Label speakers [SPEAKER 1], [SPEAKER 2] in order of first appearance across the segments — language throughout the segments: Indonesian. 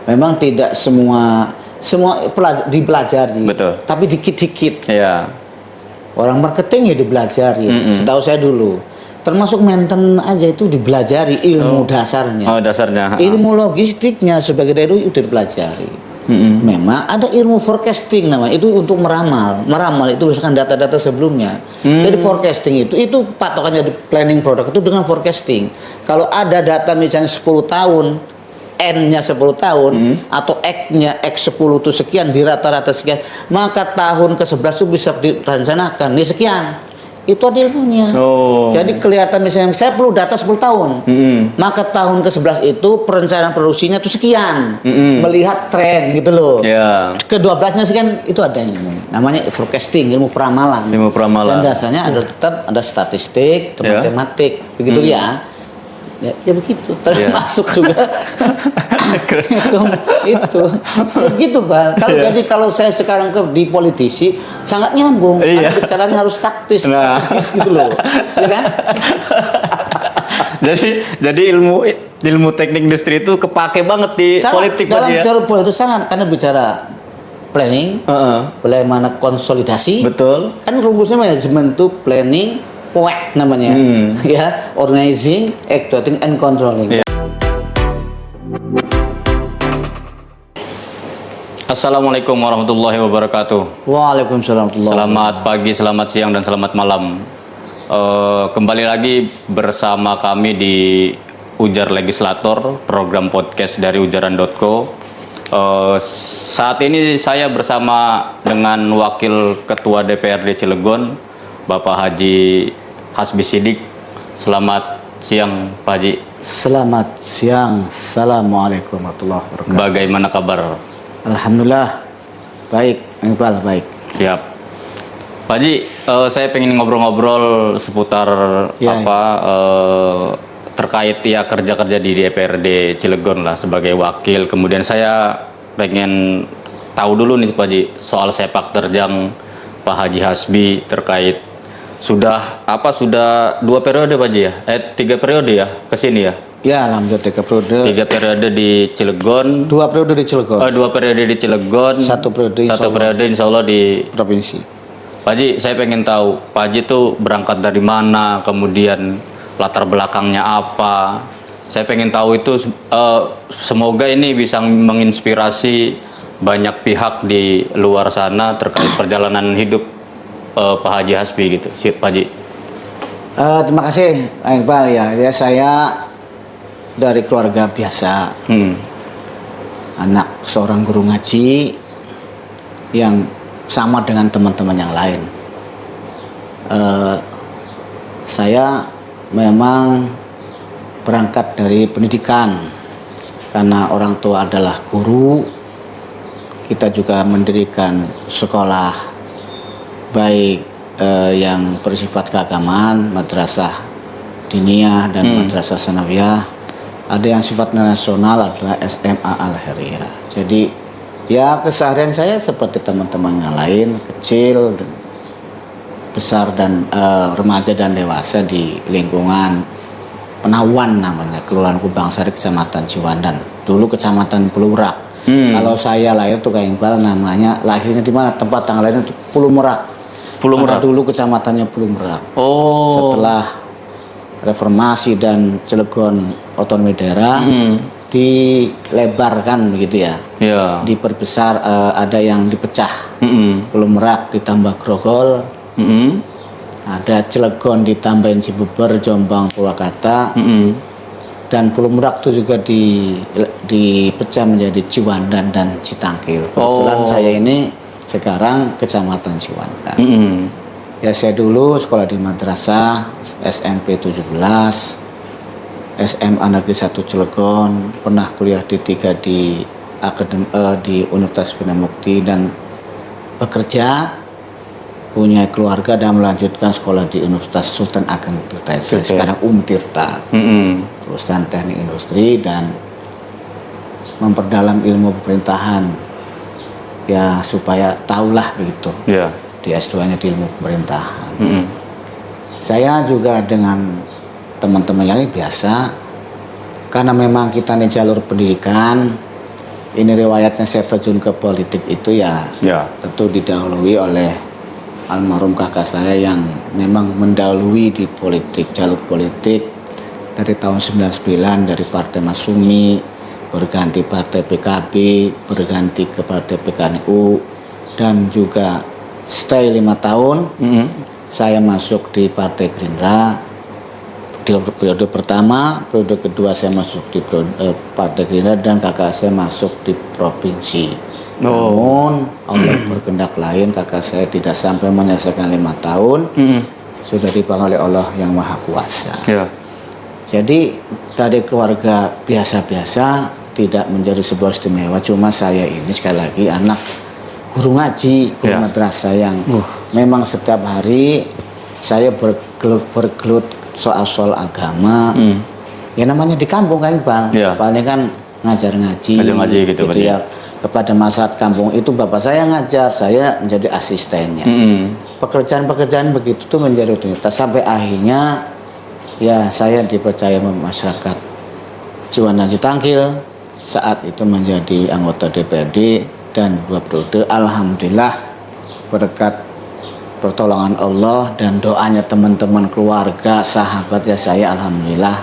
[SPEAKER 1] memang tidak semua dipelajari.
[SPEAKER 2] Betul.
[SPEAKER 1] Tapi dikit-dikit.
[SPEAKER 2] Iya.
[SPEAKER 1] Orang marketing ya dipelajari. Setahu saya dulu. Termasuk maintenance aja itu dipelajari ilmu dasarnya.
[SPEAKER 2] Oh, dasarnya.
[SPEAKER 1] Ilmu logistiknya sebagai dari itu dipelajari. Memang ada ilmu forecasting namanya, itu untuk meramal itu berdasarkan data-data sebelumnya. Jadi forecasting itu patokannya di planning produk itu dengan forecasting. Kalau ada data misalnya 10 tahun, N-nya 10 tahun atau X-nya X10 itu sekian di rata-rata sekian, maka tahun ke-11 itu bisa direncanakan nih sekian. Itu ada ilmunya. Jadi kelihatan misalnya saya perlu data 10 tahun. Maka tahun ke-11 itu perencanaan produksinya itu sekian. Melihat tren gitu loh.
[SPEAKER 2] Yeah.
[SPEAKER 1] Ke-12-nya sekian itu ada ilmu. Namanya forecasting, ilmu peramalan. Dan dasarnya ada tetap ada statistik, matematik. Begitu ya. Ya begitu, termasuk juga itu ya begitu Bang. Jadi kalau saya sekarang di politisi sangat nyambung, karena bicaranya harus taktis gitu loh, ya kan?
[SPEAKER 2] jadi ilmu teknik industri itu kepake banget di politik
[SPEAKER 1] dalam cara politik sangat, karena bicara planning, bagaimana konsolidasi,
[SPEAKER 2] betul.
[SPEAKER 1] Kan rumusnya manajemen itu planning, POEK namanya, ya, organizing, actuating, and controlling.
[SPEAKER 2] Assalamualaikum warahmatullahi wabarakatuh.
[SPEAKER 1] Waalaikumsalam.
[SPEAKER 2] Selamat pagi, selamat siang, dan selamat malam. Kembali lagi bersama kami di Ujar Legislator, program podcast dari ujaran.co. Saat ini saya bersama dengan Wakil Ketua DPRD Cilegon, Bapak Haji Hasbi Siddiq. Selamat siang Pak Haji.
[SPEAKER 1] Selamat siang. Assalamualaikum warahmatullahi wabarakatuh.
[SPEAKER 2] Bagaimana kabar?
[SPEAKER 1] Alhamdulillah baik, Iqbal, baik.
[SPEAKER 2] Siap. Pak Haji, saya pengen ngobrol-ngobrol seputar terkait ya kerja-kerja di DPRD Cilegon lah sebagai wakil. Kemudian saya pengen tahu dulu nih Pak Haji soal sepak terjang Pak Haji Hasbi terkait sudah 2 periode Pak Haji ya? 3 periode ya ke sini ya?
[SPEAKER 1] Ya, alhamdulillah 3 periode.
[SPEAKER 2] 3 periode di Cilegon.
[SPEAKER 1] 2 periode di Cilegon.
[SPEAKER 2] 2 periode di Cilegon.
[SPEAKER 1] 1 periode
[SPEAKER 2] insya Allah di
[SPEAKER 1] provinsi.
[SPEAKER 2] Pak Haji, saya pengen tahu Pak Haji itu berangkat dari mana, kemudian latar belakangnya apa. Saya pengen tahu itu, semoga ini bisa menginspirasi banyak pihak di luar sana terkait perjalanan hidup Pak Haji Hasbi gitu, Pak Haji.
[SPEAKER 1] Terima kasih, Iqbal ya. Saya dari keluarga biasa, anak seorang guru ngaji yang sama dengan teman-teman yang lain. Saya memang berangkat dari pendidikan karena orang tua adalah guru. Kita juga mendirikan sekolah baik yang bersifat keagamaan, madrasah diniyah dan madrasah sanawiyah. Ada yang sifatnya nasional adalah SMA Al-Khairiyah. Jadi ya keseharian saya seperti teman-teman yang lain, kecil, besar dan remaja dan dewasa di lingkungan Penawan namanya, Kelurahan Kubangsari, Kecamatan Ciwandan. Dulu Kecamatan Pelurak. Kalau saya lahir tuh kayak Iqbal, namanya lahirnya di mana? Tempat tanggal lahirnya itu Pulau Merak. Dulu kecamatannya Pulau Merak. Setelah reformasi dan Cilegon otonomi daerah dilebarkan begitu ya. Diperbesar, ada yang dipecah. Pulau Merak ditambah Grogol. Ada Cilegon ditambahin Cibeber, Jombang, Purwakarta. Dan Pulau Merak itu juga dipecah menjadi Ciwandan dan Citangkil. Kebetulan saya ini sekarang Kecamatan Ciwandan. Ya, saya dulu sekolah di madrasah SMP 17, SMA Negeri 1 Cilegon, pernah kuliah D3 di Universitas Bina Mukti, dan bekerja, punya keluarga dan melanjutkan sekolah di Universitas Sultan Ageng Tirta. Sekarang Tirta. Perusahaan teknik industri dan memperdalam ilmu pemerintahan. Ya supaya tahulah begitu. Di S2-nya di ilmu pemerintahan. Saya juga dengan teman-teman yang biasa, karena memang kita nih jalur pendidikan ini riwayatnya saya terjun ke politik itu ya tentu didahului oleh almarhum kakak saya yang memang mendahului di politik, jalur politik dari tahun 99 dari Partai Masyumi, berganti Partai PKB, berganti ke Partai PKNU, dan juga stay 5 tahun. Saya masuk di Partai Gerindra di periode pertama, periode kedua saya masuk di Partai Gerindra dan kakak saya masuk di provinsi. Namun Allah berkehendak lain, kakak saya tidak sampai menyelesaikan 5 tahun, sudah dipanggil oleh Allah yang Maha Kuasa. Jadi dari keluarga biasa-biasa, tidak menjadi sebuah istimewa. Cuma saya ini sekali lagi anak guru ngaji, guru madrasah yang memang setiap hari saya bergelut soal-soal agama. Ya namanya di kampung kan Bang, paling kan ngajar ngaji gitu ya. Kepada masyarakat kampung itu bapak saya ngajar, saya menjadi asistennya. Pekerjaan-pekerjaan begitu tuh menjadi rutinitas sampai akhirnya ya saya dipercaya masyarakat Ciwandan Tangkil, saat itu menjadi anggota DPRD dan 2 periode. Alhamdulillah berkat pertolongan Allah dan doanya teman-teman keluarga, sahabat ya, saya alhamdulillah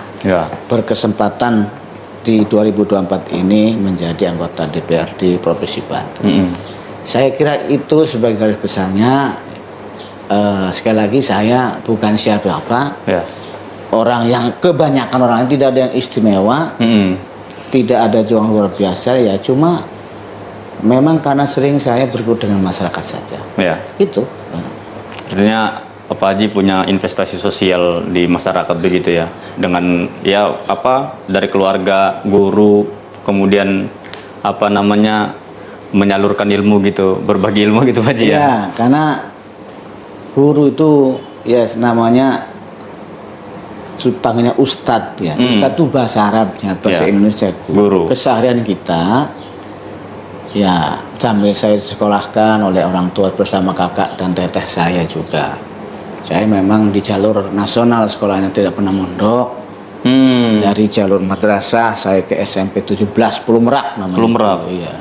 [SPEAKER 1] berkesempatan di 2024 ini menjadi anggota DPRD Provinsi Banten. Saya kira itu sebagai garis besarnya. Sekali lagi saya bukan siapa-apa, orang yang kebanyakan orang tidak ada yang istimewa, tidak ada juang luar biasa ya, cuma memang karena sering saya bergaul dengan masyarakat saja. Itu.
[SPEAKER 2] Artinya Pak Haji punya investasi sosial di masyarakat begitu ya, dengan ya dari keluarga, guru, kemudian menyalurkan ilmu gitu, berbagi ilmu gitu Pak Haji ya.
[SPEAKER 1] Ya, karena guru itu ya namanya panggilnya ustadz ya. Ustadz itu bahasa Arabnya, bahasa Indonesia guru. Keseharian kita ya sambil saya disekolahkan oleh orang tua bersama kakak dan teteh saya juga. Saya memang di jalur nasional sekolahnya, tidak pernah mondok. Dari jalur madrasah saya ke SMP 17 Pulau Merak namanya.
[SPEAKER 2] Pulau Merak.
[SPEAKER 1] Iya.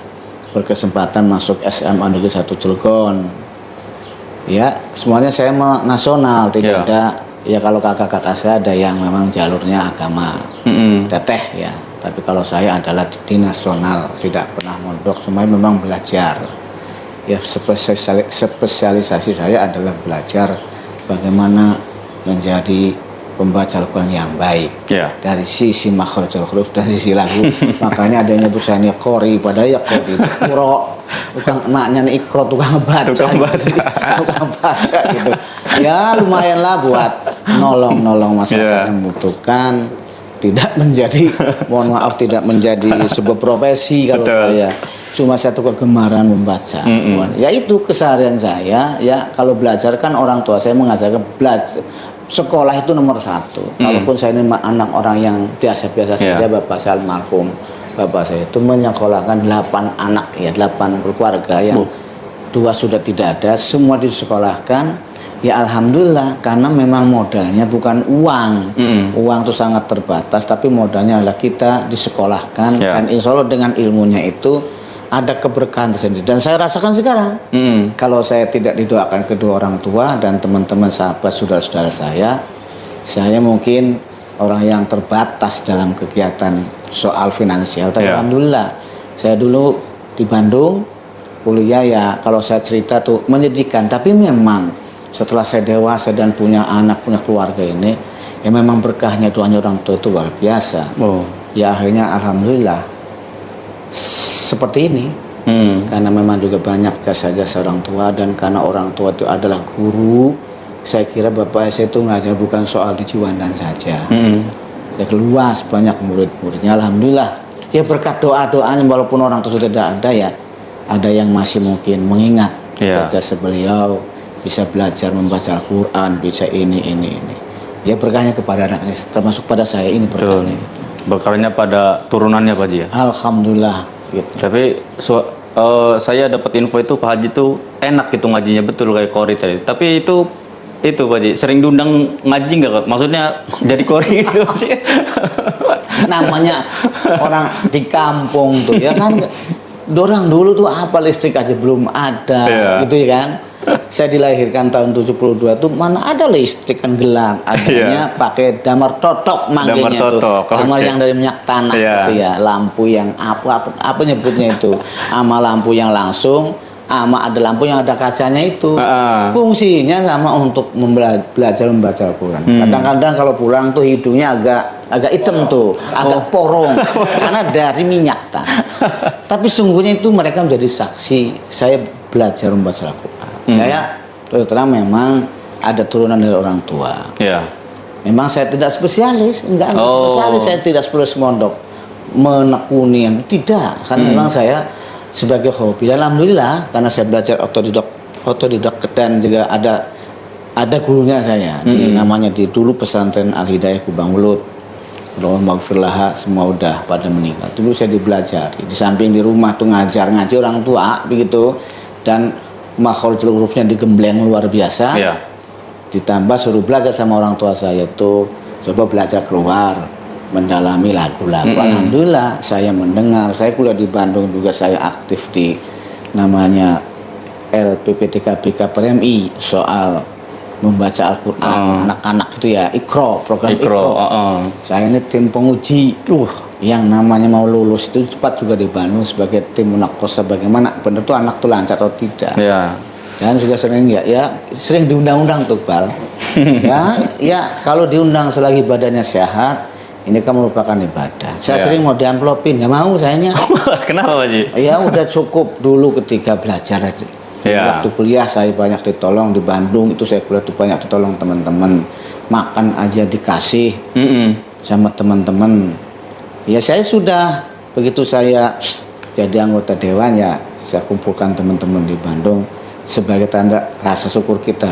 [SPEAKER 1] Berkesempatan masuk SMA Negeri 1 Cilegon. Ya, semuanya saya nasional, tidak ada ya kalau kakak-kakak saya ada yang memang jalurnya agama. Teteh ya. Tapi kalau saya adalah di nasional, tidak pernah mondok, cuma memang belajar. Ya spesialisasi saya adalah belajar bagaimana menjadi pembaca Al-Quran yang baik. Dari sisi makhrajul huruf, dari sisi lagu. Makanya adanya tulisannya qori, padahal ya qori itu qura, tukang maknya ikro, tukang baca gitu. Ya lumayanlah buat nolong masyarakat yang membutuhkan. Tidak menjadi, mohon maaf, tidak menjadi sebuah profesi kalau saya. Cuma satu kegemaran membaca. Ya itu keseharian saya. Ya kalau belajar kan orang tua saya mengajarkan belajar. Sekolah itu nomor 1. Kalaupun saya ini anak orang yang biasa-biasa saja, bapak saya almarhum. Bapak saya itu menyekolahkan 8 anak ya, 8 berkeluarga yang 2 sudah tidak ada, semua disekolahkan. Ya alhamdulillah, karena memang modalnya bukan uang. Uang itu sangat terbatas, tapi modalnya adalah kita disekolahkan dan insya Allah dengan ilmunya itu ada keberkahan tersendiri. Dan saya rasakan sekarang, kalau saya tidak didoakan kedua orang tua dan teman-teman sahabat saudara-saudara saya mungkin orang yang terbatas dalam kegiatan soal finansial. Tapi alhamdulillah, saya dulu di Bandung kuliah ya, kalau saya cerita tuh menyedihkan, tapi memang setelah saya dewasa dan punya anak, punya keluarga ini, ya memang berkahnya doanya orang tua itu luar biasa. Ya akhirnya alhamdulillah seperti ini. Karena memang juga banyak jasa-jasa orang tua, dan karena orang tua itu adalah guru, saya kira bapak saya itu ngajar bukan soal di Ciwandan saja. Ya luas, banyak murid-muridnya alhamdulillah. Ya berkat doa-doanya, walaupun orang tua sudah tidak ada ya, ada yang masih mungkin mengingat jasa beliau, bisa belajar membaca Al-Quran, bisa ini. Ya berkahnya kepada anaknya, termasuk pada saya ini berkahnya.
[SPEAKER 2] Berkahnya pada turunannya Pak Haji ya?
[SPEAKER 1] Alhamdulillah. Gitu.
[SPEAKER 2] Tapi saya dapat info itu Pak Haji itu enak gitu ngajinya, betul kayak Qori tadi. Tapi itu Pak Haji, sering diundang ngaji nggak? Maksudnya jadi Qori gitu.
[SPEAKER 1] Namanya orang di kampung tuh ya kan, Dorang dulu tuh apa listrik aja belum ada, gitu ya kan. Saya dilahirkan tahun 72 tuh mana ada listrik, kan gelap. Adanya pakai damar totok manggilnya tuh. Damar yang dari minyak tanah gitu ya. Lampu yang apa nyebutnya itu. Ama lampu yang langsung, ama ada lampu yang ada kacanya itu. Fungsinya sama untuk belajar membaca Al-Qur'an. Kadang-kadang kalau pulang tuh hidungnya agak hitam tuh, agak porong karena dari minyak tanah. Tapi sungguhnya itu mereka menjadi saksi saya belajar membaca Al-Qur'an. Saya terus terang memang ada turunan dari orang tua. Memang saya tidak spesialis, enggak spesialis, saya tidak spesialis mondok menekuni, tidak. Karena memang saya sebagai hobi. Dan alhamdulillah karena saya belajar otodidak dan juga ada gurunya saya namanya di dulu pesantren Al Hidayah Kubang Wulut. Alhamdulillah semua udah pada meninggal. Dulu saya dibelajari. Di samping di rumah tuh ngaji orang tua begitu, dan makhluk hurufnya digembleng luar biasa. Ditambah suruh belajar sama orang tua saya tuh coba belajar keluar mendalami lagu-lagu. Alhamdulillah saya mendengar. Saya kuliah di Bandung juga, saya aktif di namanya LPPTKBK PRMI soal membaca Al-Qur'an anak-anak itu ya, program Iqra. Saya ini tim penguji yang namanya mau lulus itu cepat juga di Bandung sebagai tim munakosa bagaimana benar tuh anak tuh lancar atau tidak. Dan juga sering sering diundang-undang tuh Bal. ya kalau diundang selagi badannya sehat, ini kan merupakan ibadah. Saya sering mau diamplopin, nggak mau sayanya.
[SPEAKER 2] Kenapa Pak Haji?
[SPEAKER 1] Ya udah cukup dulu ketika belajar aja. Waktu kuliah saya banyak ditolong di Bandung, itu saya kuliah tuh banyak ditolong teman-teman. Makan aja dikasih sama teman-teman. Ya saya sudah begitu saya jadi anggota dewan ya saya kumpulkan teman-teman di Bandung sebagai tanda rasa syukur kita.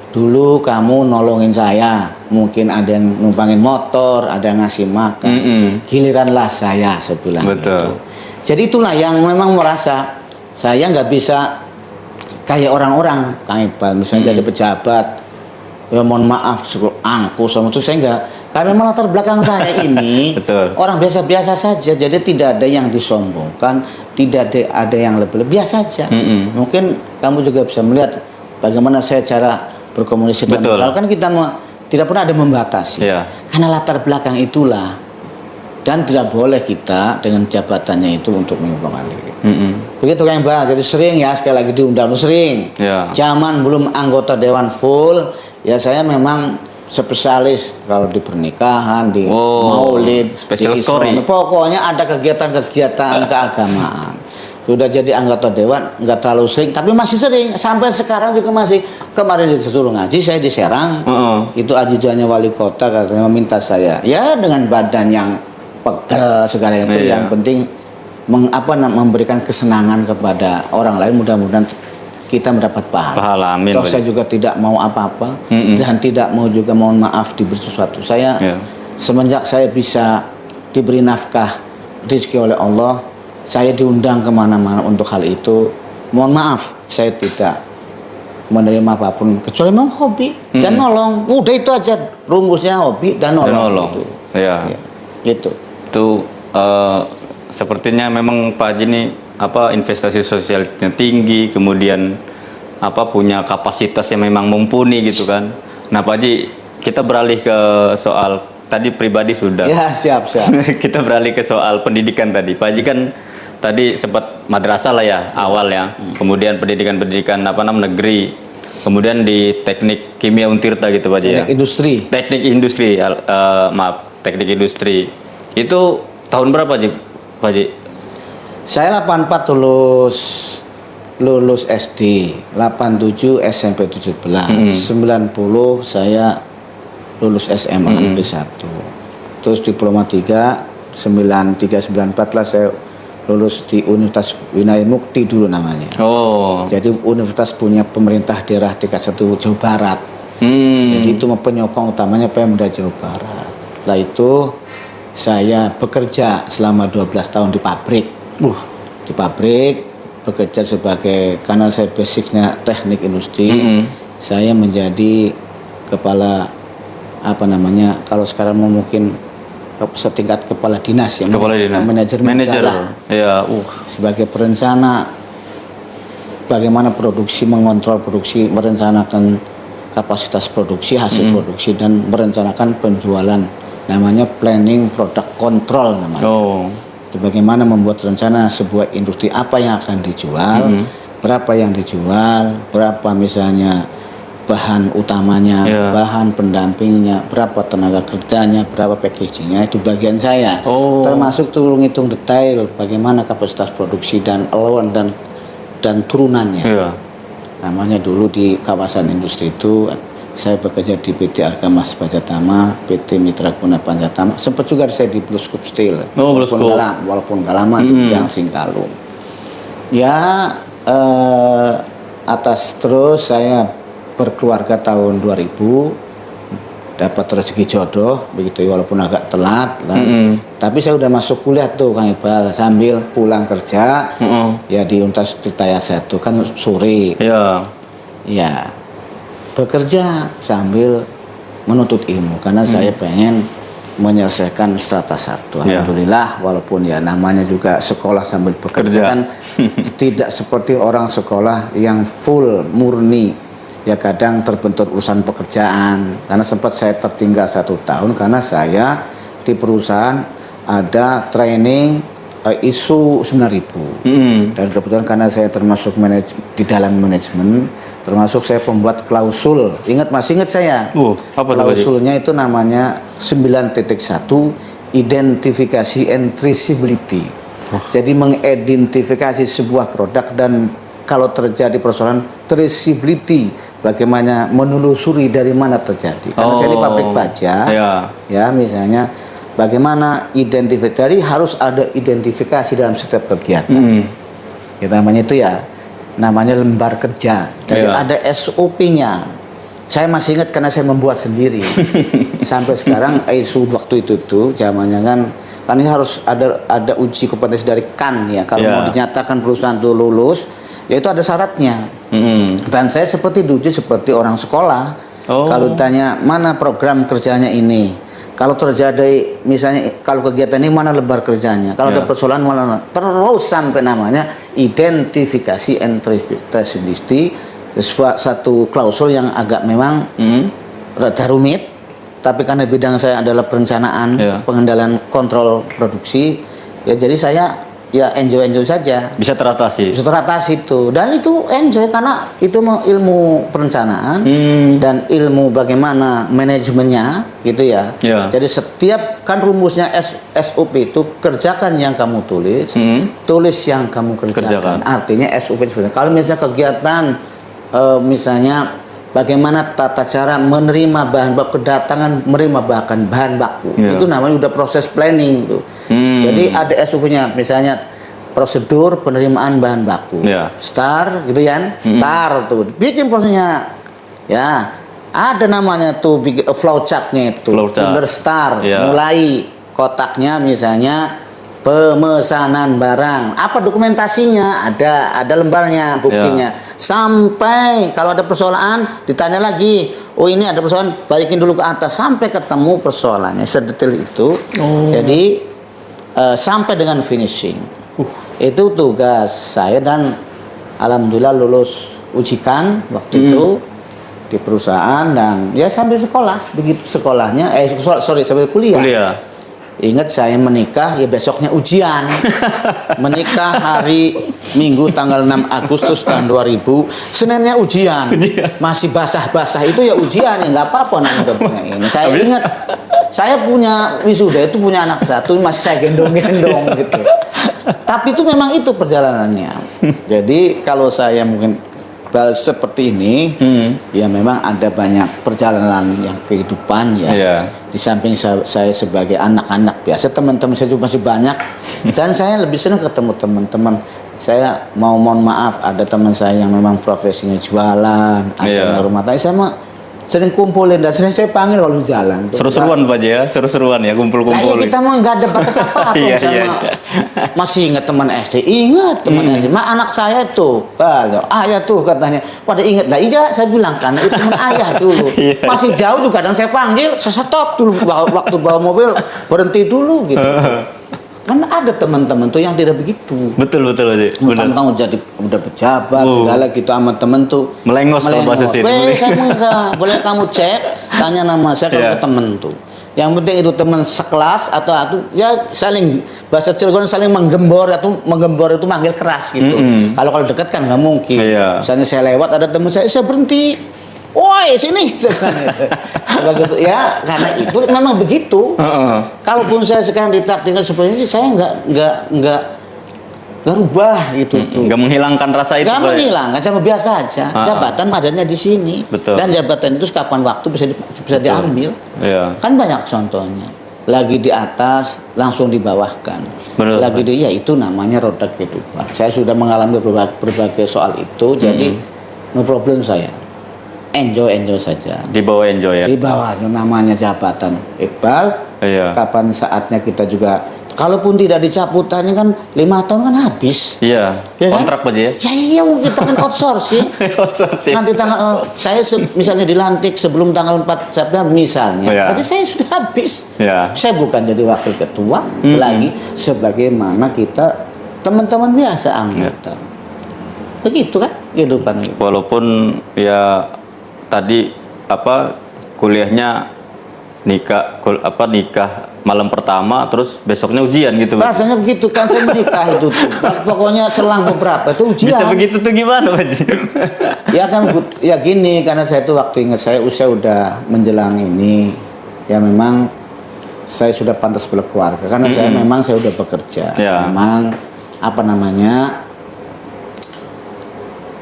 [SPEAKER 1] Dulu kamu nolongin saya, mungkin ada yang numpangin motor, ada yang ngasih makan. Giliranlah saya bilang gitu. Jadi itulah yang memang merasa saya nggak bisa kayak orang-orang, Kang Iqbal, misalnya jadi pejabat, ya mohon maaf, angkus sama itu saya enggak. Karena memang latar belakang saya ini orang biasa-biasa saja, jadi tidak ada yang disombongkan, tidak ada yang lebih-lebih, biasa saja. Mungkin kamu juga bisa melihat bagaimana saya cara berkomunikasi dan kan kita tidak pernah ada membatasi. Karena latar belakang itulah, dan tidak boleh kita dengan jabatannya itu untuk menyombongkan diri. Begitu Kang Iqbal, jadi sering ya sekali lagi diundang sering. Zaman belum anggota dewan full, ya saya memang spesialis kalau di pernikahan, di maulid, di Islam. Pokoknya ada kegiatan-kegiatan keagamaan. Sudah jadi anggota dewan, nggak terlalu sering, tapi masih sering. Sampai sekarang juga masih. Kemarin disuruh ngaji, saya di Serang. Itu ajudannya wali kota katanya meminta saya, ya dengan badan yang pegel segala itu, yang penting memberikan kesenangan kepada orang lain, mudah-mudahan kita mendapat pahala. Toh saya juga tidak mau apa-apa dan tidak mau juga mohon maaf diberi sesuatu. Saya semenjak saya bisa diberi nafkah rezeki oleh Allah, saya diundang kemana-mana untuk hal itu. Mohon maaf, saya tidak menerima apapun kecuali memang hobi dan nolong. Udah itu aja rumusnya, hobi dan nolong. Gitu.
[SPEAKER 2] Itu sepertinya memang Pak Haji ini investasi sosialnya tinggi, kemudian punya kapasitas yang memang mumpuni gitu kan. Nah Pak Haji, kita beralih ke soal tadi pribadi sudah.
[SPEAKER 1] Ya siap.
[SPEAKER 2] Kita beralih ke soal pendidikan tadi. Pak Haji kan tadi sempat madrasah lah ya awal ya. Kemudian pendidikan negeri. Kemudian di teknik kimia Untirta gitu Pak Haji ya. Teknik industri. Itu tahun berapa Pak Haji?
[SPEAKER 1] Saya 84 lulus SD, 87 SMP 17, 90 saya lulus SMA negeri 1. Terus diploma 3, 93 94 lah saya lulus di Universitas Winaya Mukti dulu namanya. Jadi universitas punya pemerintah daerah tingkat 1 Jawa Barat. Jadi itu penyokong utamanya Pemda Jawa Barat. Setelah itu saya bekerja selama 12 tahun di pabrik. Di pabrik bekerja sebagai, karena saya basicnya teknik industri, saya menjadi kepala kalau sekarang mungkin setingkat kepala dinas ya,
[SPEAKER 2] Kepala dinas.
[SPEAKER 1] manajer
[SPEAKER 2] Manajer. Ya,
[SPEAKER 1] sebagai perencana bagaimana produksi, mengontrol produksi, merencanakan kapasitas produksi, hasil produksi, dan merencanakan penjualan, namanya planning product control namanya. Bagaimana membuat rencana sebuah industri, apa yang akan dijual, berapa yang dijual, berapa misalnya bahan utamanya, bahan pendampingnya, berapa tenaga kerjanya, berapa packagingnya, itu bagian saya. Termasuk tuh ngitung detail bagaimana kapasitas produksi dan allowance dan turunannya. Namanya dulu di kawasan industri itu saya bekerja di PT Arga Mas Bajatama, PT Mitra Guna Panjatama, sempat juga saya di Blue Scoop Steel, walaupun gak lama di bidang Singkalung. Ya, atas terus saya berkeluarga tahun 2000, dapat rezeki jodoh, begitu ya, walaupun agak telat, tapi saya udah masuk kuliah tuh Kang Iqbal, sambil pulang kerja, ya di Universitas Tirtayasa itu kan sore, ya bekerja sambil menuntut ilmu karena saya pengen menyelesaikan strata 1. Alhamdulillah, walaupun ya namanya juga sekolah sambil bekerja kan tidak seperti orang sekolah yang full murni, ya kadang terbentur urusan pekerjaan. Karena sempat saya tertinggal 1 tahun karena saya di perusahaan ada training ISO 9000 dan kebetulan karena saya termasuk di dalam manajemen, termasuk saya pembuat klausul. Masih ingat saya.
[SPEAKER 2] Apa
[SPEAKER 1] klausulnya itu namanya 9.1 identifikasi and traceability. Jadi mengidentifikasi sebuah produk dan kalau terjadi persoalan traceability, bagaimana menelusuri dari mana terjadi. Karena saya di pabrik baja, ya misalnya bagaimana identifikasi, dari harus ada identifikasi dalam setiap kegiatan. Ya, namanya itu ya, namanya lembar kerja. Jadi ada SOP-nya. Saya masih ingat karena saya membuat sendiri. Sampai sekarang ISO waktu itu tuh zamannya kan ini harus ada uji kompetensi dari KAN ya. Kalau mau dinyatakan perusahaan itu lulus, ya itu ada syaratnya. Dan saya seperti diuji seperti orang sekolah. Kalau ditanya mana program kerjanya ini, kalau terjadi misalnya kalau kegiatan ini mana lembar kerjanya, kalau ada persoalan mana, terus sampai namanya identifikasi and traceability, satu klausul yang agak memang rada rumit, tapi karena bidang saya adalah perencanaan, pengendalian kontrol produksi, ya jadi saya ya enjoy saja.
[SPEAKER 2] Bisa teratasi.
[SPEAKER 1] Bisa teratasi itu, dan itu enjoy karena itu ilmu perencanaan dan ilmu bagaimana manajemennya gitu ya. Jadi setiap kan rumusnya SOP itu kerjakan yang kamu tulis, tulis yang kamu kerjakan. Artinya SOP sebenarnya. Kalau misalnya kegiatan misalnya bagaimana tata cara menerima bahan baku, kedatangan menerima bahan baku, itu namanya udah proses planning itu. Jadi ada SOP-nya, misalnya prosedur penerimaan bahan baku, STAR gitu ya, STAR tuh bikin prosesnya, ya ada namanya tuh bikin flowchart-nya itu, bener STAR, mulai kotaknya misalnya pemesanan barang, apa dokumentasinya, ada lembarnya, buktinya, sampai kalau ada persoalan ditanya lagi, oh ini ada persoalan, balikin dulu ke atas sampai ketemu persoalannya sedetail itu. Jadi sampai dengan finishing. Itu tugas saya dan alhamdulillah lulus ujikan waktu itu di perusahaan, dan ya sambil sekolah, begitu sekolahnya sambil kuliah. Ingat saya menikah ya besoknya ujian. Menikah hari Minggu tanggal 6 Agustus tahun 2000, Seninnya ujian. Masih basah-basah itu ya ujian, ya nggak apa-apa namanya punya ini. Saya ingat saya punya wisuda itu punya anak satu, masih saya gendong-gendong gitu. Tapi itu memang itu perjalanannya. Jadi kalau saya mungkin seperti ini, ya memang ada banyak perjalanan yang kehidupan ya. Di samping saya sebagai anak-anak biasa, teman-teman saya juga masih banyak, dan saya lebih senang ketemu teman-teman. Saya mohon maaf, ada teman saya yang memang profesinya jualan, ada yang rumah tangga. Saya mah sering kumpulin dan sering saya panggil kalau di jalan.
[SPEAKER 2] Seru-seruan Pak Haji ya, seru-seruan ya,
[SPEAKER 1] Nah,
[SPEAKER 2] kumpul-kumpul.
[SPEAKER 1] ya kita mah nggak ada batas apa-apa
[SPEAKER 2] Iya,
[SPEAKER 1] sama.
[SPEAKER 2] iya.
[SPEAKER 1] Masih ingat teman SD, ingat teman SD. Anak saya tuh, ayah tuh katanya, pada ingat. Lah iya, saya bilang karena itu teman ayah dulu.
[SPEAKER 2] Iya.
[SPEAKER 1] Masih jauh juga, kadang saya panggil, saya stop dulu waktu bawa mobil, berhenti dulu gitu. Kan ada teman-teman tuh yang tidak begitu.
[SPEAKER 2] Betul Pak Haji. Benar.
[SPEAKER 1] Kamu jadi udah pejabat segala gitu sama temen tuh
[SPEAKER 2] Melengos kalau bahasa sini.
[SPEAKER 1] Saya enggak boleh kamu cek tanya nama saya kalau
[SPEAKER 2] Yeah.
[SPEAKER 1] ke temen tuh, yang penting itu teman sekelas atau ya saling bahasa Cilegon saling menggembor itu manggil keras gitu. Kalau dekat kan nggak mungkin.
[SPEAKER 2] Iya.
[SPEAKER 1] Misalnya saya lewat ada teman saya berhenti, woi sini sebagai ya karena itu memang begitu. Kalaupun saya sekarang ditakdirkan seperti ini, saya nggak rubah gitu tuh.
[SPEAKER 2] Nggak menghilangkan rasa itu.
[SPEAKER 1] Nggak
[SPEAKER 2] Pak.
[SPEAKER 1] menghilangkan, sama biasa aja. Jabatan adanya di sini.
[SPEAKER 2] Betul.
[SPEAKER 1] Dan jabatan itu kapan waktu bisa diambil.
[SPEAKER 2] Iya.
[SPEAKER 1] Kan banyak contohnya. Lagi di atas langsung dibawahkan.
[SPEAKER 2] Betul.
[SPEAKER 1] Lagi ya itu namanya roda kehidupan. Saya sudah mengalami berbagai soal itu, jadi no problem saya. Enjoy saja.
[SPEAKER 2] Di bawah enjoy ya.
[SPEAKER 1] Di bawah namanya jabatan. Iqbal,
[SPEAKER 2] Iya.
[SPEAKER 1] kapan saatnya kita juga, kalaupun tidak dicaputan ini kan 5 tahun kan habis.
[SPEAKER 2] Iya.
[SPEAKER 1] Ya kan?
[SPEAKER 2] Kontrak Pak Haji ya.
[SPEAKER 1] Ya iya kita kan outsourcing.
[SPEAKER 2] Outsourcing.
[SPEAKER 1] Nanti tanggal saya misalnya dilantik sebelum tanggal 4 September misalnya.
[SPEAKER 2] Iya.
[SPEAKER 1] Berarti saya sudah habis.
[SPEAKER 2] Iya.
[SPEAKER 1] Saya bukan jadi wakil ketua lagi, sebagaimana kita teman-teman biasa anggota. Begitu kan kehidupan itu.
[SPEAKER 2] Walaupun ya tadi kuliahnya nikah malam pertama terus besoknya ujian gitu. Pak.
[SPEAKER 1] Rasanya begitu kan, saya menikah itu tuh. Pokoknya selang beberapa itu ujian.
[SPEAKER 2] Bisa begitu tuh gimana Pak Haji?
[SPEAKER 1] Ya kan ya gini, karena saya itu waktu ingat saya usia udah menjelang ini, ya memang saya sudah pantas berkeluarga karena saya udah bekerja.
[SPEAKER 2] Ya.
[SPEAKER 1] Memang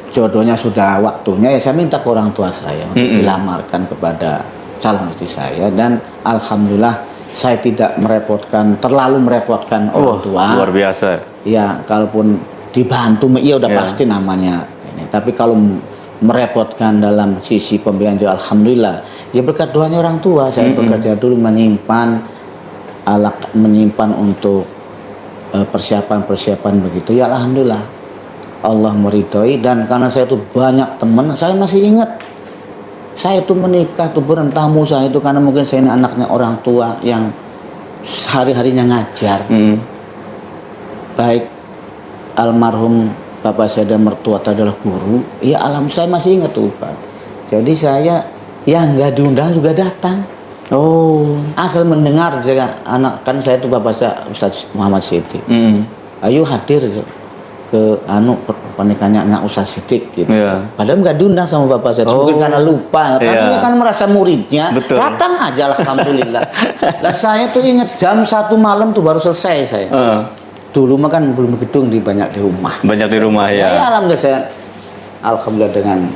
[SPEAKER 1] jodohnya sudah waktunya, ya saya minta ke orang tua saya untuk dilamarkan kepada calon istri saya, dan alhamdulillah saya tidak terlalu merepotkan orang tua.
[SPEAKER 2] Luar biasa.
[SPEAKER 1] Ya, kalaupun dibantu, ya udah pasti namanya ini. Tapi kalau merepotkan dalam sisi pembiayaan juga alhamdulillah. Ya berkat doanya orang tua, saya bekerja dulu menyimpan untuk persiapan begitu. Ya alhamdulillah. Allah meridhoi, dan karena saya itu banyak teman, saya masih ingat. Saya itu menikah tuh berentamu saya itu karena mungkin saya ini anaknya orang tua yang sehari-harinya ngajar. Baik almarhum bapak saya dan mertua adalah guru, ya saya masih ingat tuh Pak. Jadi saya yang nggak diundang juga datang. Asal mendengar saya kan saya itu bapak saya Ustadz Muhammad Siddiq. Ayo hadir ke pernikahannya Ustadz Siddiq gitu. Padahal nggak diundang sama bapak saya, mungkin karena lupa, karena dia kan merasa muridnya.
[SPEAKER 2] Betul.
[SPEAKER 1] Datang aja alhamdulillah. Lah saya tuh ingat jam 1 malam tuh baru selesai saya. Dulu mah kan belum gedung banyak di rumah.
[SPEAKER 2] Banyak di rumah ya.
[SPEAKER 1] Ya alhamdulillah dengan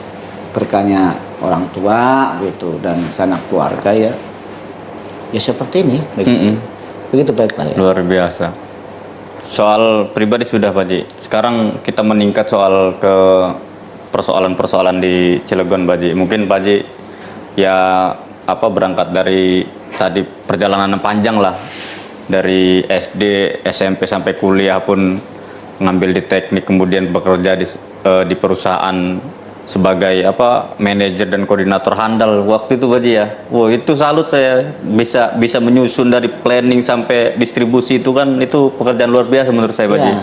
[SPEAKER 1] berkahnya orang tua gitu dan sanak keluarga ya seperti ini begitu baik Pak.
[SPEAKER 2] Luar biasa. Soal pribadi sudah Pak Haji. Sekarang kita meningkat soal ke persoalan-persoalan di Cilegon Pak Haji. Mungkin Pak Haji ya berangkat dari tadi perjalanan panjang lah. Dari SD, SMP sampai kuliah pun ngambil di teknik, kemudian bekerja di perusahaan sebagai manajer dan koordinator handal waktu itu Pak Haji ya. Itu salut saya bisa menyusun dari planning sampai distribusi, itu kan itu pekerjaan luar biasa menurut saya Pak Haji.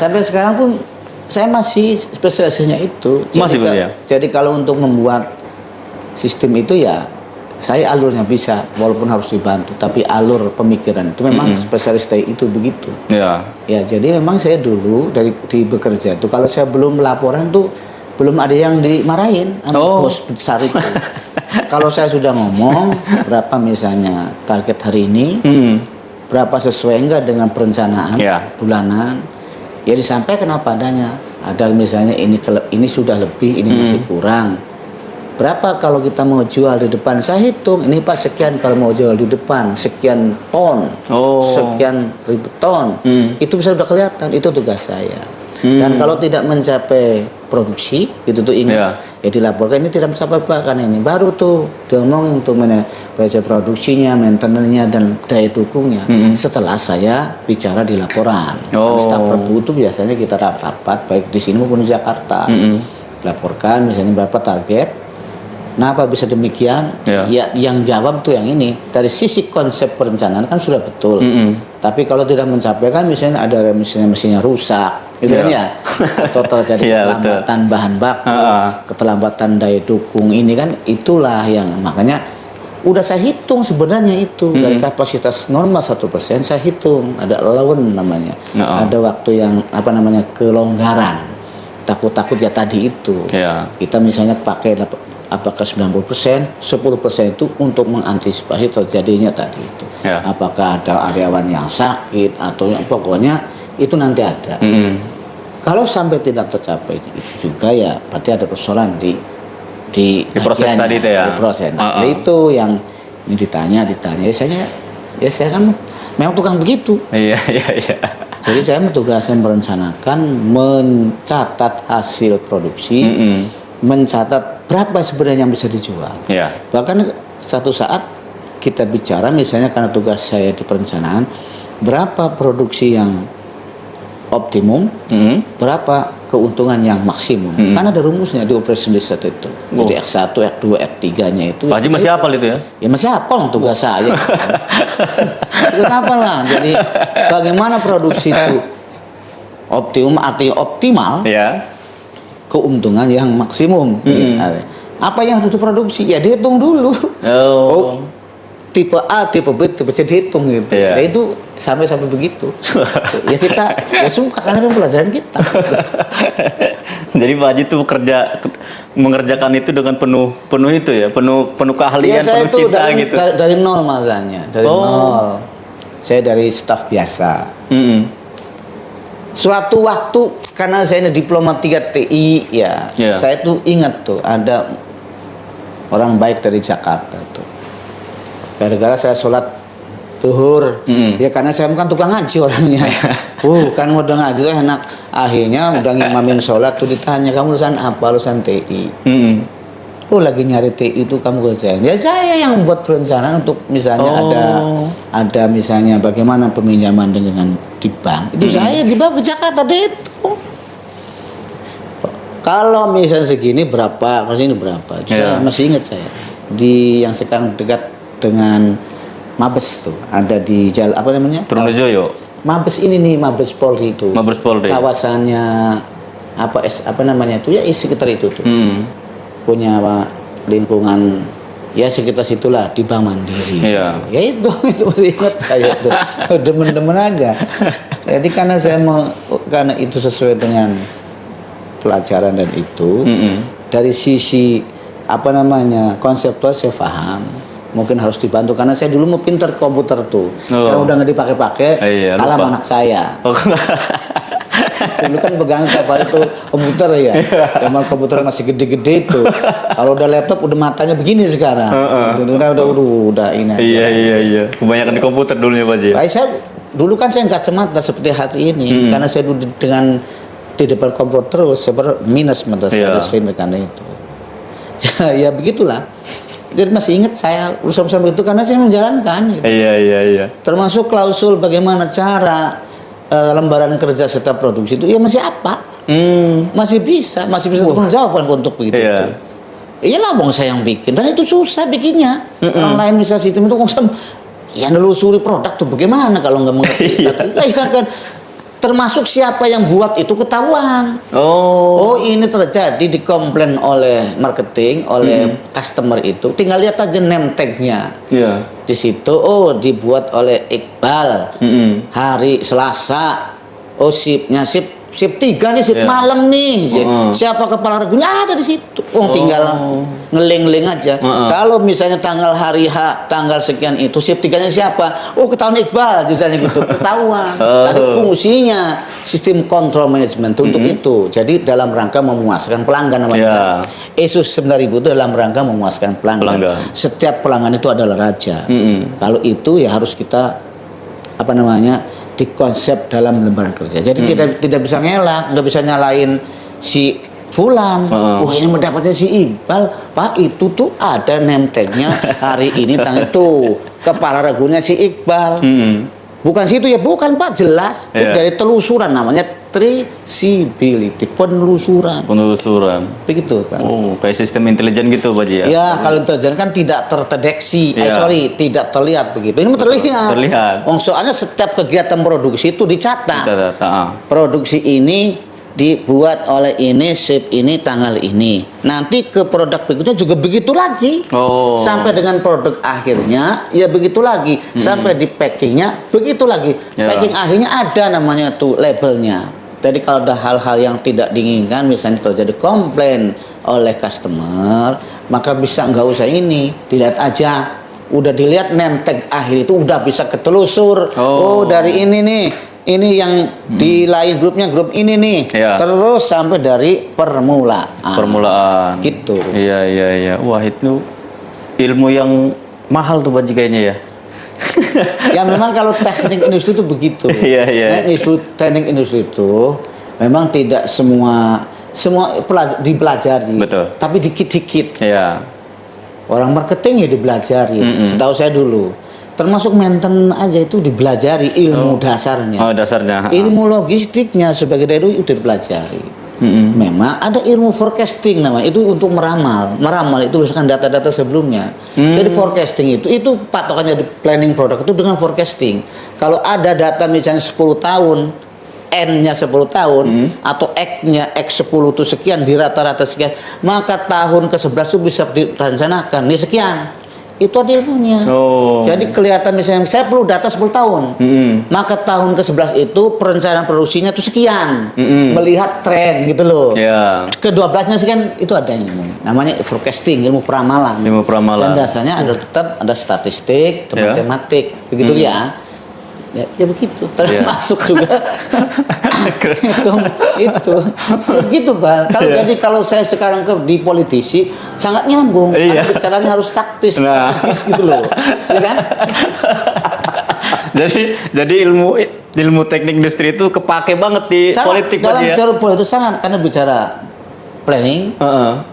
[SPEAKER 1] Sampai sekarang pun saya masih spesialisnya itu. Jadi kalau untuk membuat sistem itu ya saya alurnya bisa, walaupun harus dibantu, tapi alur pemikiran itu memang spesialis itu begitu. Ya, jadi memang saya dulu di bekerja itu kalau saya belum laporan tuh belum ada yang dimarahin bos besar itu. Kalau saya sudah ngomong berapa misalnya target hari ini, berapa sesuai enggak dengan perencanaan bulanan, ya disampaikan apa adanya. Ada misalnya ini sudah lebih, ini masih kurang. Berapa kalau kita mau jual di depan, saya hitung ini Pak sekian kalau mau jual di depan, sekian ton, sekian ribu ton, itu bisa sudah kelihatan, itu tugas saya. Dan kalau tidak mencapai produksi, itu tuh ingat, ya dilaporkan ini tidak mencapai bahkan ini. Baru tuh diomongin tuh baca produksinya, maintenance-nya dan daya dukungnya. Setelah saya bicara di laporan. Staf Perbu itu biasanya kita rapat baik di sini maupun di Jakarta. Laporkan misalnya berapa target. Kenapa bisa demikian? Ya, yang jawab tuh yang ini. Dari sisi konsep perencanaan kan sudah betul. Tapi kalau tidak mencapai kan misalnya ada mesinnya rusak, gitu kan ya? Atau terjadi keterlambatan bahan baku, keterlambatan daya dukung ini kan itulah yang makanya udah saya hitung sebenarnya itu dari kapasitas normal 1% saya hitung ada allowance namanya, ada waktu yang kelonggaran. Takut-takut ya tadi itu. Kita misalnya pakai apakah 90%, 10% itu untuk mengantisipasi terjadinya tadi itu. Apakah ada karyawan yang sakit atau pokoknya itu nanti ada. Kalau sampai tidak tercapai itu juga ya berarti ada persoalan di
[SPEAKER 2] proses tadi itu ya.
[SPEAKER 1] Di proses. Nah, itu yang ini ditanya. Saya kan memang tukang begitu.
[SPEAKER 2] Iya.
[SPEAKER 1] Jadi saya tugasnya merencanakan, mencatat hasil produksi, mencatat berapa sebenarnya yang bisa dijual. Bahkan satu saat kita bicara misalnya karena tugas saya di perencanaan, berapa produksi yang optimum, berapa keuntungan yang maksimum. Kan ada rumusnya di operation list itu. Jadi X1, X2, X3-nya itu.
[SPEAKER 2] Pak Haji masih hafal itu ya?
[SPEAKER 1] Ya masih hafal tugas saya. Itu hafal lah. Jadi bagaimana produksi itu optimum artinya optimal. Keuntungan yang maksimum. Apa yang harus diproduksi? Ya dihitung dulu. Tipe A, tipe B, tipe C dihitung gitu. Nah itu sampai begitu. Ya kita suka karena itu pelajaran kita.
[SPEAKER 2] Jadi Pak Haji tuh mengerjakan itu dengan penuh itu ya, penuh keahlian,
[SPEAKER 1] saya
[SPEAKER 2] penuh cinta gitu.
[SPEAKER 1] Dari nol masanya, dari nol. Saya dari staf biasa. Suatu waktu karena saya diploma 3 TI saya tuh ingat tuh ada orang baik dari Jakarta tuh. Gara-gara saya sholat zuhur, ya karena saya bukan tukang ngaji orangnya. Kan udah ngaji tuh enak. Akhirnya udah ngimamin sholat tuh ditanya, kamu lulusan apa? Lulusan TI. Lagi nyari TI itu kamu kerjain. Ya saya yang buat perencanaan untuk misalnya ada misalnya bagaimana peminjaman dengan di bank. Itu saya dibawa ke Jakarta deh itu. Kalau misalnya segini berapa, kalau sini berapa. Saya masih ingat saya di yang sekarang dekat dengan Mabes tuh ada di jalan apa namanya?
[SPEAKER 2] Trunojoyo.
[SPEAKER 1] Mabes ini nih Mabes Polri itu.
[SPEAKER 2] Mabes Polri.
[SPEAKER 1] Kawasannya apa namanya itu ya sekitar itu tuh. Punya lingkungan ya sekitar situlah di Bank Mandiri. Ya itu masih ingat saya tuh. Demen-demen aja. Jadi karena karena itu sesuai dengan pelajaran dan itu dari sisi konseptual saya paham. Mungkin harus dibantu karena saya dulu mau pinter komputer tuh. Sekarang udah nggak dipakai-pakai, kalah sama anak saya. Dulu kan pegang tiap hari tuh komputer ya. Zaman komputer masih gede-gede tuh. Kalau udah laptop udah matanya begini sekarang. Udah ini.
[SPEAKER 2] Iya. Kebanyakan di komputer dulunya Pak Haji.
[SPEAKER 1] Saya dulu kan saya nggak semata seperti hari ini karena saya duduk di depan komputer terus saya minus mata saya sering karena itu. Ya begitulah. Jadi masih ingat saya urusan itu karena saya menjalankan gitu.
[SPEAKER 2] Iya.
[SPEAKER 1] Termasuk klausul bagaimana cara lembaran kerja serta produksi itu ya masih apa? Masih bisa tanggung jawab untuk begitu. Iyalah wong saya yang bikin dan itu susah bikinnya. Orang lain bisa sistem itu ya nelusuri produk tuh bagaimana kalau nggak mengerti. Ya kan termasuk siapa yang buat itu ketahuan. Ini terjadi dikomplain oleh marketing, oleh customer itu. Tinggal lihat aja name tag-nya. Di situ dibuat oleh Iqbal. Hari Selasa. Shift-nya shift 3 nih, shift malam nih. Siapa kepala regunya ada di situ. Tinggal ngeling-ngeling aja. Kalau misalnya tanggal hari H, tanggal sekian itu shift 3-nya siapa? Ketahuan Iqbal misalnya gitu. Ketahuan. Tadi fungsinya sistem kontrol manajemen untuk itu. Jadi dalam rangka memuaskan pelanggan namanya. Asus 9000 itu dalam rangka memuaskan pelanggan. Setiap pelanggan itu adalah raja. Kalau itu ya harus kita di konsep dalam lembaran kerja. Jadi tidak bisa ngelak, nggak bisa nyalain si Fulan. Wah ini mendapatnya si Iqbal, Pak itu tuh ada name tag-nya hari ini tanggal itu kepala regunya si Iqbal. Bukan situ ya, bukan Pak, jelas itu dari telusuran namanya traceability, penelusuran. Begitu Pak.
[SPEAKER 2] Oh, kayak sistem intelijen gitu Pak Ji ya?
[SPEAKER 1] Ya, kalau intelijen kan tidak terdeteksi, tidak terlihat begitu. Ini terlihat. Soalnya setiap kegiatan produksi itu dicatat. Produksi ini dibuat oleh ini, ship ini, tanggal ini. Nanti ke produk berikutnya juga begitu lagi. Sampai dengan produk akhirnya, ya begitu lagi. Sampai di packingnya, begitu lagi. Packing akhirnya ada namanya tuh labelnya. Jadi kalau ada hal-hal yang tidak diinginkan, misalnya terjadi komplain oleh customer, maka bisa nggak usah ini, dilihat aja. Udah dilihat name tag akhir itu udah bisa ketelusur. Oh dari ini nih. Ini yang di lain grupnya grup ini nih, terus sampai dari permulaan. Gitu.
[SPEAKER 2] Iya. Wah itu ilmu yang mahal tuh Pak Ji kayaknya ya.
[SPEAKER 1] Ya memang kalau teknik industri itu begitu. Teknik industri itu memang tidak semua dipelajari.
[SPEAKER 2] Betul.
[SPEAKER 1] Tapi dikit-dikit.
[SPEAKER 2] Iya.
[SPEAKER 1] Orang marketing ya dipelajari. Setahu saya dulu. Termasuk maintenance aja itu dipelajari ilmu dasarnya.
[SPEAKER 2] Dasarnya.
[SPEAKER 1] Ilmu logistiknya sebagai dari itu dipelajari. Memang ada ilmu forecasting namanya, itu untuk meramal itu berdasarkan data-data sebelumnya. Jadi forecasting itu patokannya di planning produk itu dengan forecasting. Kalau ada data misalnya 10 tahun, N-nya 10 tahun atau X-nya X10 itu sekian di rata-rata sekian, maka tahun ke-11 itu bisa direncanakan nih sekian. Itu ada ilmunya. Jadi kelihatan misalnya saya perlu data 10 tahun. Maka tahun ke-11 itu perencanaan produksinya itu sekian. Melihat tren gitu loh. Ke-12-nya sekian itu ada ilmu. Namanya forecasting, ilmu peramalan. Dan dasarnya ada tetap ada statistik, matematik. Begitu ya. Ya begitu, termasuk juga itu begitu Bang. Kalau saya sekarang di politisi sangat nyambung, karena bicaranya harus taktis gitu loh, ya kan?
[SPEAKER 2] jadi ilmu teknik industri itu kepake banget di politik
[SPEAKER 1] dalam cara politik sangat, karena bicara planning,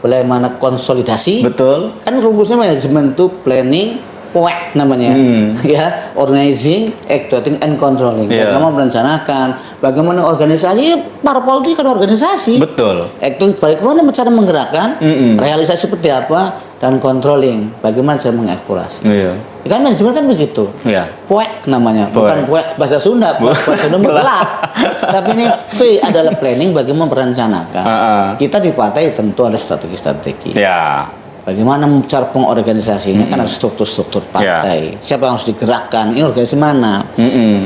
[SPEAKER 1] bagaimana konsolidasi,
[SPEAKER 2] betul.
[SPEAKER 1] Kan rumusnya manajemen itu planning, POEK namanya, ya, organizing, actuating, and controlling. Bagaimana merencanakan, bagaimana organisasi, parpol itu kan organisasi.
[SPEAKER 2] Betul.
[SPEAKER 1] Actuating, bagaimana cara menggerakkan, realisasi seperti apa, dan controlling, bagaimana cara mengeksplorasi. Kan manajemen kan begitu. POEK namanya, bukan POEK bahasa Sunda, bahasa Sunda gelap. Tapi ini P adalah planning, bagaimana merencanakan. Kita di partai tentu ada strategi-strategi. Bagaimana cara pengorganisasinya, kan ada struktur-struktur partai. Siapa yang harus digerakkan? Ini organisasi mana?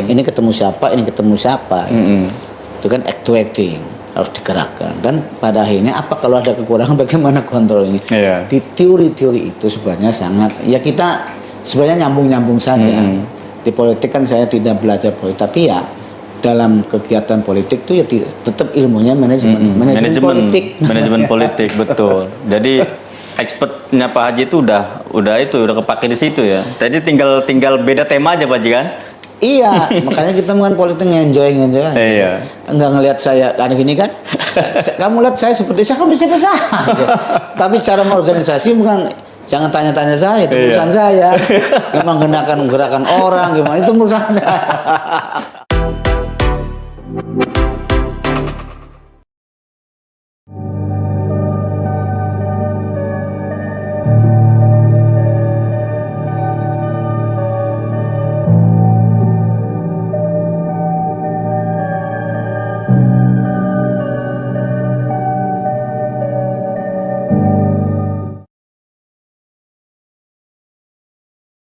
[SPEAKER 1] Ini ketemu siapa? Ini ketemu siapa? Itu kan actuating, harus digerakkan. Dan pada akhirnya apa kalau ada kekurangan? Bagaimana kontrolnya? Di teori-teori itu sebenarnya sangat. Ya kita sebenarnya nyambung-nyambung saja. Di politik kan saya tidak belajar politik, tapi ya dalam kegiatan politik itu ya tetap ilmunya manajemen politik. Betul.
[SPEAKER 2] Jadi expertnya Pak Haji itu udah kepake di situ ya. Tadi tinggal beda tema aja Pak Haji kan?
[SPEAKER 1] Iya, makanya kita menggunakan politik enjoy aja. Enggak ngelihat saya kan gini kan. Kamu lihat saya seperti saya kan bisa aja. Tapi cara mengorganisasi bukan, jangan tanya-tanya saya, itu urusan saya. Memang menggunakan gerakan orang gimana itu urusan.